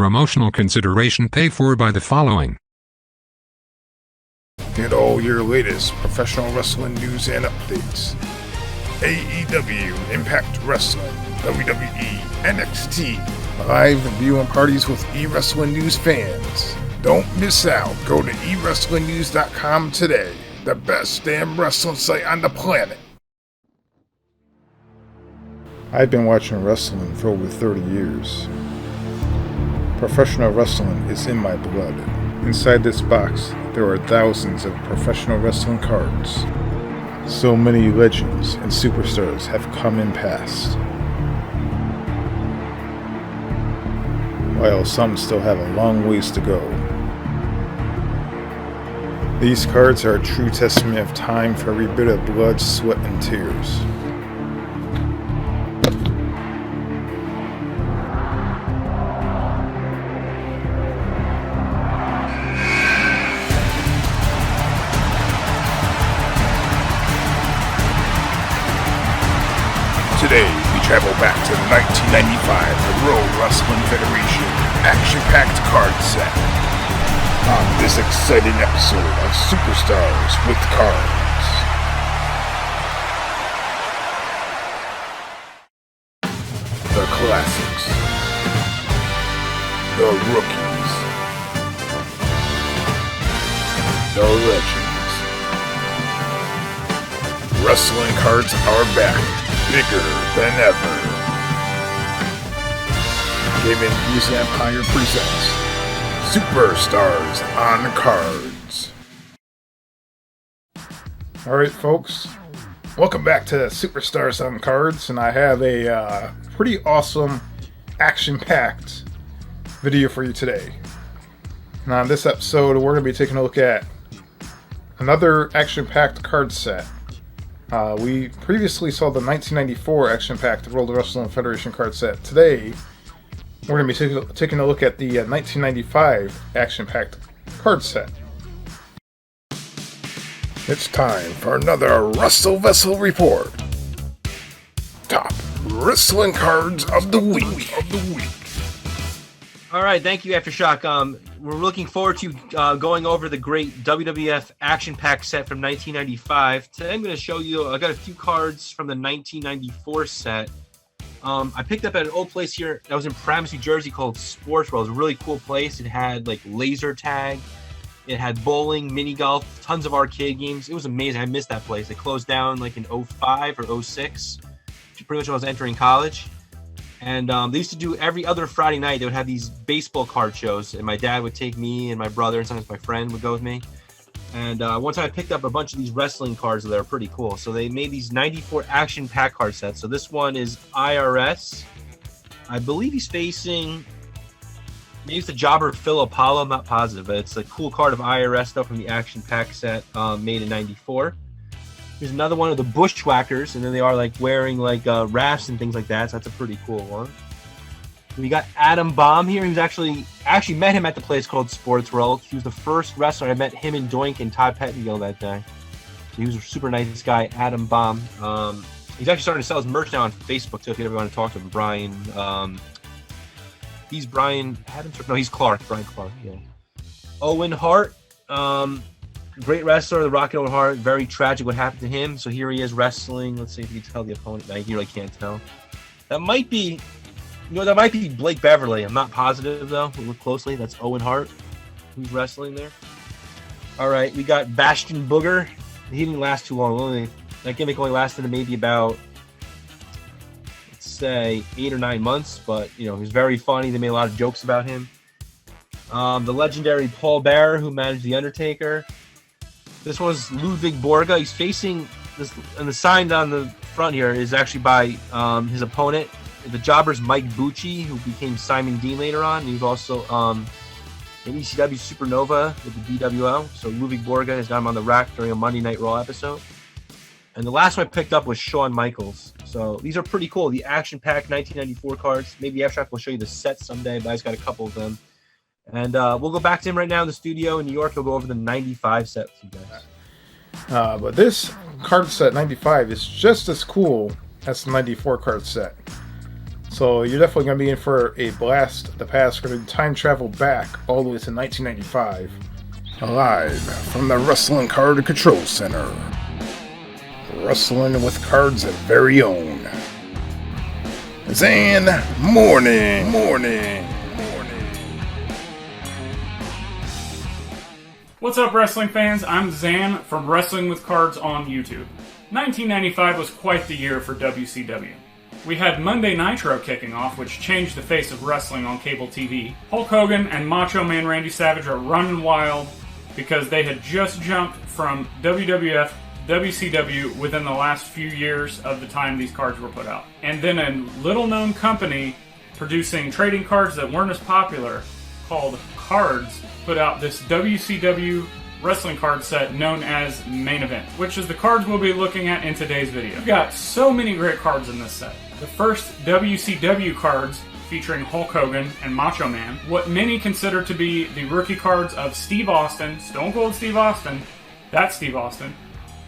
Promotional consideration paid for by the following. Get all your latest professional wrestling news and updates. AEW, Impact Wrestling, WWE, NXT, live viewing parties with eWrestling News fans. Don't miss out. Go to eWrestlingNews.com today. The best damn wrestling site on the planet. I've been watching wrestling for over 30 years. Professional wrestling is in my blood. Inside this box, there are thousands of professional wrestling cards. So many legends and superstars have come and passed, while some still have a long ways to go. These cards are a true testament of time for every bit of blood, sweat, and tears. Today, we travel back to 1995, the World Wrestling Federation action-packed card set. On this exciting episode of Superstars with Cards. The classics. The rookies. The legends. Wrestling cards are back. Bigger than ever. Gaming News Empire presents Superstars on Cards. Alright folks, welcome back to Superstars on Cards, and I have a pretty awesome action-packed video for you today. Now in this episode we're going to be taking a look at another action-packed card set. We previously saw the 1994 action-packed World Wrestling Federation card set. Today, we're going to be taking a look at the 1995 action-packed card set. It's time for another WRESTLEVESSEL report. Top wrestling cards of the week. All right, thank you, Aftershock. We're looking forward to going over the great WWF Action Pack set from 1995. Today I'm going to show you, I got a few cards from the 1994 set. I picked up at an old place here that was in Paramus, New Jersey called Sports World. It was a really cool place. It had like laser tag. It had bowling, mini golf, tons of arcade games. It was amazing. I missed that place. It closed down like in 05 or 06, pretty much when I was entering college. And they used to do every other Friday night. They would have these baseball card shows, and my dad would take me and my brother, and sometimes my friend would go with me. And one time I picked up a bunch of these wrestling cards that are pretty cool. So they made these 94 action pack card sets. So this one is IRS. I believe he's facing, maybe it's the jobber Phil Apollo. I'm not positive, but it's a cool card of IRS stuff from the action pack set made in 94. There's another one of the Bushwhackers, and then they are like wearing like rafts and things like that. So that's a pretty cool one. We got Adam Bomb here. He was actually met him at the place called Sports World. He was the first wrestler I met, him and Doink and Todd Pettengill that day. So he was a super nice guy, Adam Bomb. He's actually starting to sell his merch now on Facebook too. If you ever want to talk to him, Brian. He's Brian Adams. No, he's Clark. Brian Clark. Yeah. Owen Hart. Great wrestler, the Rocket Owen Hart. Very tragic what happened to him. So here he is wrestling. Let's see if you can tell the opponent. No, you really can't tell. That might be, that might be Blake Beverly. I'm not positive though. We'll look closely. That's Owen Hart who's wrestling there. All right, we got Bastion Booger. He didn't last too long. That gimmick only lasted maybe about, let's say, 8 or 9 months. But he was very funny. They made a lot of jokes about him. The legendary Paul Bearer who managed The Undertaker. This one's Ludwig Borga. He's facing this, and the sign on the front here is actually by his opponent, the jobber's Mike Bucci, who became Simon Dean later on. He was also in ECW Supernova with the BWO. So Ludwig Borga has got him on the rack during a Monday Night Raw episode. And the last one I picked up was Shawn Michaels. So these are pretty cool. The Action Pack 1994 cards. Maybe Aftershock will show you the set someday, but I just got a couple of them. And we'll go back to him right now in the studio in New York. He'll go over the 95 set with you guys. But this card set 95 is just as cool as the 94 card set. So you're definitely going to be in for a blast of the past. We're going to time travel back all the way to 1995. Live from the Wrestling Card Control Center. Wrestling with Cards' very own Zan Morning. What's up, wrestling fans? I'm Zan from Wrestling with Cards on YouTube. 1995 was quite the year for WCW. We had Monday Nitro kicking off, which changed the face of wrestling on cable TV. Hulk Hogan and Macho Man Randy Savage are running wild because they had just jumped from WWF, WCW within the last few years of the time these cards were put out. And then a little-known company producing trading cards that weren't as popular, called Cards, put out this WCW wrestling card set known as Main Event, which is the cards we'll be looking at in today's video. We've got so many great cards in this set. The first WCW cards featuring Hulk Hogan and Macho Man, what many consider to be the rookie cards of Steve Austin, Stone Cold Steve Austin, that's Steve Austin,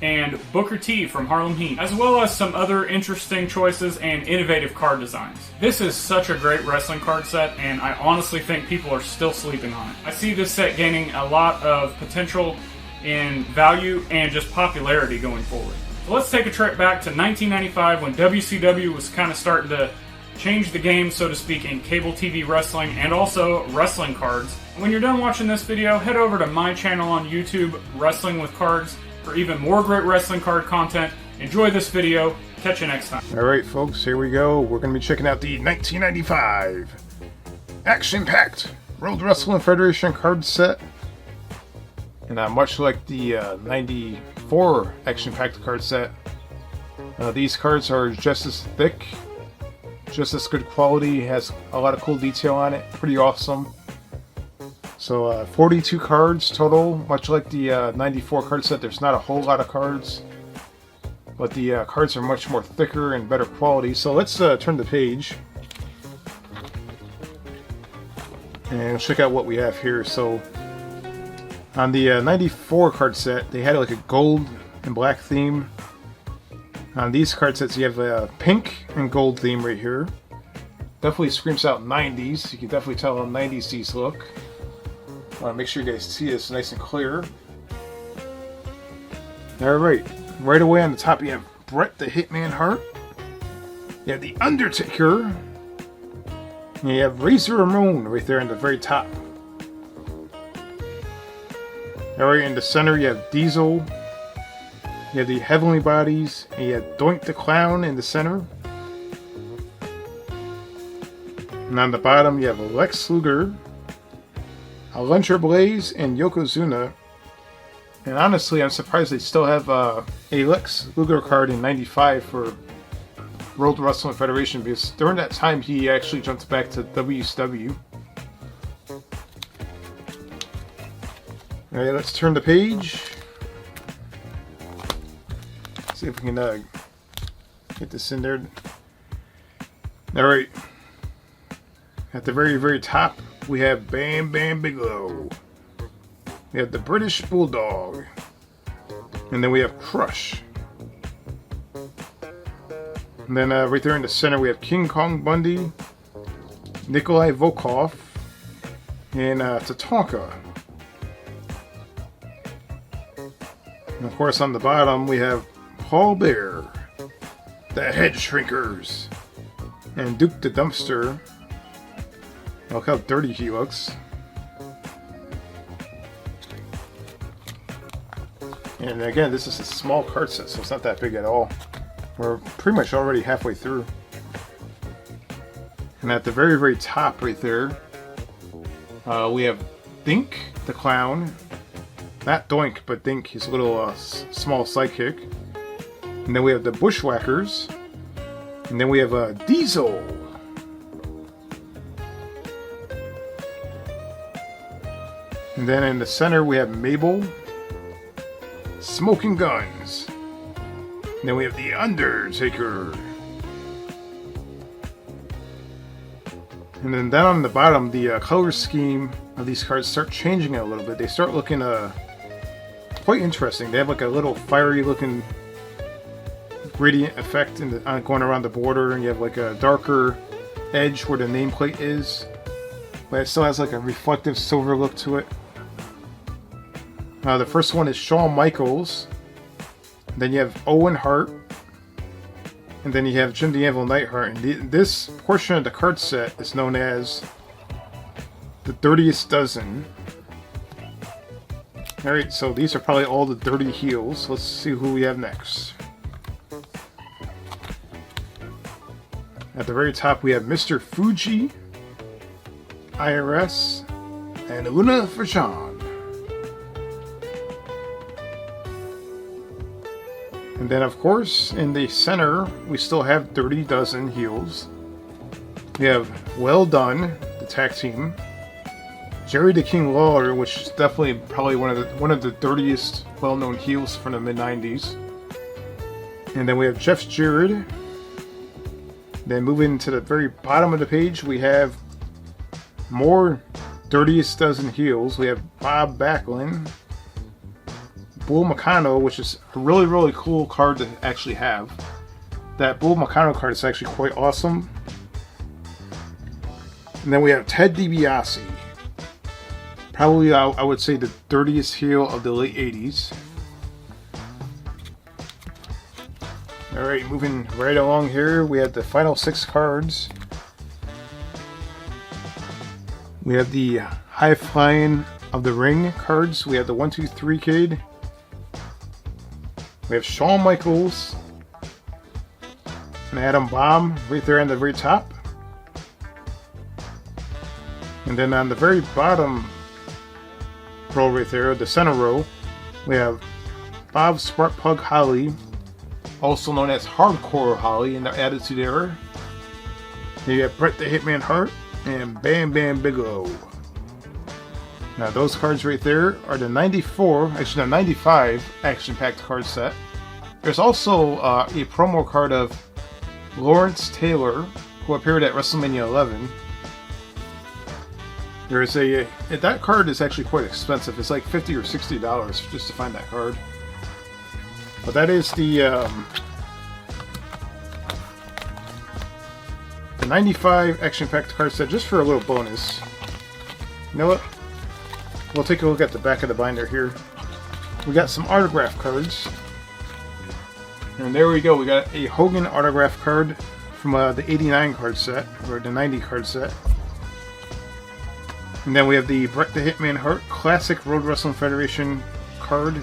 and Booker T from Harlem Heat, as well as some other interesting choices and innovative card designs. This is such a great wrestling card set, and I honestly think people are still sleeping on it. I see this set gaining a lot of potential in value and just popularity going forward. So let's take a trip back to 1995 when WCW was kind of starting to change the game, so to speak, in cable TV wrestling and also wrestling cards. When you're done watching this video, head over to my channel on YouTube, Wrestling with Cards, for even more great wrestling card content. Enjoy this video. Catch you next time. Alright folks, here we go. We're going to be checking out the 1995 action-packed World Wrestling Federation card set. And much like the 94 action-packed card set, these cards are just as thick, just as good quality, has a lot of cool detail on it, pretty awesome. So 42 cards total, much like the 94 card set. There's not a whole lot of cards, but the cards are much more thicker and better quality. So let's turn the page and check out what we have here. So on the 94 card set, they had like a gold and black theme. On these card sets, you have a pink and gold theme right here. Definitely screams out 90s. You can definitely tell how 90s these look. I want to make sure you guys see this nice and clear. Alright, right away on the top you have Bret the Hitman Hart. You have The Undertaker. And you have Razor Ramon right there in the very top. Alright, in the center you have Diesel. You have the Heavenly Bodies. And you have Doink the Clown in the center. And on the bottom you have Lex Luger, Alundra Blaze, and Yokozuna. And honestly, I'm surprised they still have a Lex Luger card in 95 for World Wrestling Federation, because during that time he actually jumped back to WCW. Alright, let's turn the page. See if we can get this in there. Alright. At the very, very top, we have Bam Bam Bigelow. We have the British Bulldog. And then we have Crush. And then right there in the center, we have King Kong Bundy, Nikolai Volkov, and Tatanka. And of course, on the bottom, we have Paul Bear, the Head Shrinkers, and Duke the Dumpster. Look how dirty he looks. And again, this is a small card set, so it's not that big at all. We're pretty much already halfway through. And at the very, very top right there, we have Dink the Clown. Not Doink, but Dink, his little small sidekick. And then we have the Bushwhackers. And then we have Diesel. And then in the center we have Mabel, Smoking Guns. And then we have The Undertaker. And then down on the bottom, the color scheme of these cards start changing a little bit. They start looking quite interesting. They have like a little fiery looking gradient effect going around the border, and you have like a darker edge where the nameplate is, but it still has like a reflective silver look to it. The first one is Shawn Michaels. Then you have Owen Hart. And then you have Jim the Anvil Neidhart. And this portion of the card set is known as the Dirtiest Dozen. Alright, so these are probably all the dirty heels. Let's see who we have next. At the very top we have Mr. Fuji, IRS, and Luna Vachon. And then, of course, in the center, we still have Dirty Dozen heels. We have Well Done, the tag team. Jerry the King Lawler, which is definitely probably one of the dirtiest, well-known heels from the mid-90s. And then we have Jeff Jarrett. Then moving to the very bottom of the page, we have more Dirtiest Dozen heels. We have Bob Backlund. Bull Meccano, which is a really, really cool card to actually have. That Bull Meccano card is actually quite awesome. And then we have Ted DiBiase. Probably, I would say, the dirtiest heel of the late 80s. Alright, moving right along here, we have the final 6 cards. We have the High Flying of the Ring cards. We have the 1-2-3 Kid. We have Shawn Michaels and Adam Bomb right there on the very top. And then on the very bottom row right there, the center row, we have Bob Sparkplug Holly, also known as Hardcore Holly in the Attitude Era. Then you have Bret the Hitman Hart and Bam Bam Bigelow. Now those cards right there are the 95 action-packed card set. There's also a promo card of Lawrence Taylor, who appeared at WrestleMania 11. There's that card is actually quite expensive. It's like $50 or $60 just to find that card. But that is the 95 action-packed card set, just for a little bonus. You know what? We'll take a look at the back of the binder here. We got some autograph cards. And there we go. We got a Hogan autograph card from the 89 card set, or the 90 card set. And then we have the Bret the Hitman Hart Classic Road Wrestling Federation card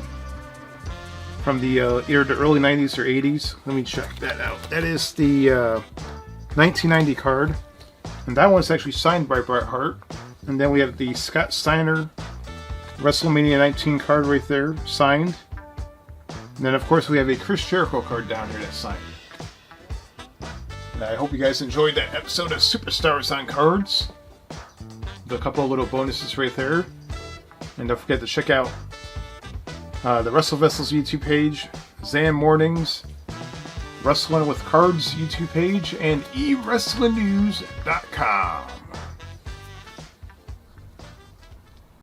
from the either the early 90s or 80s. Let me check that out. That is the 1990 card. And that one's actually signed by Bret Hart. And then we have the Scott Steiner WrestleMania 19 card right there, signed. And then, of course, we have a Chris Jericho card down here that's signed. And I hope you guys enjoyed that episode of Superstars on Cards. With a couple of little bonuses right there. And don't forget to check out the WrestleVessels YouTube page, Zan Mornings, Wrestling with Cards YouTube page, and eWrestlingNews.com.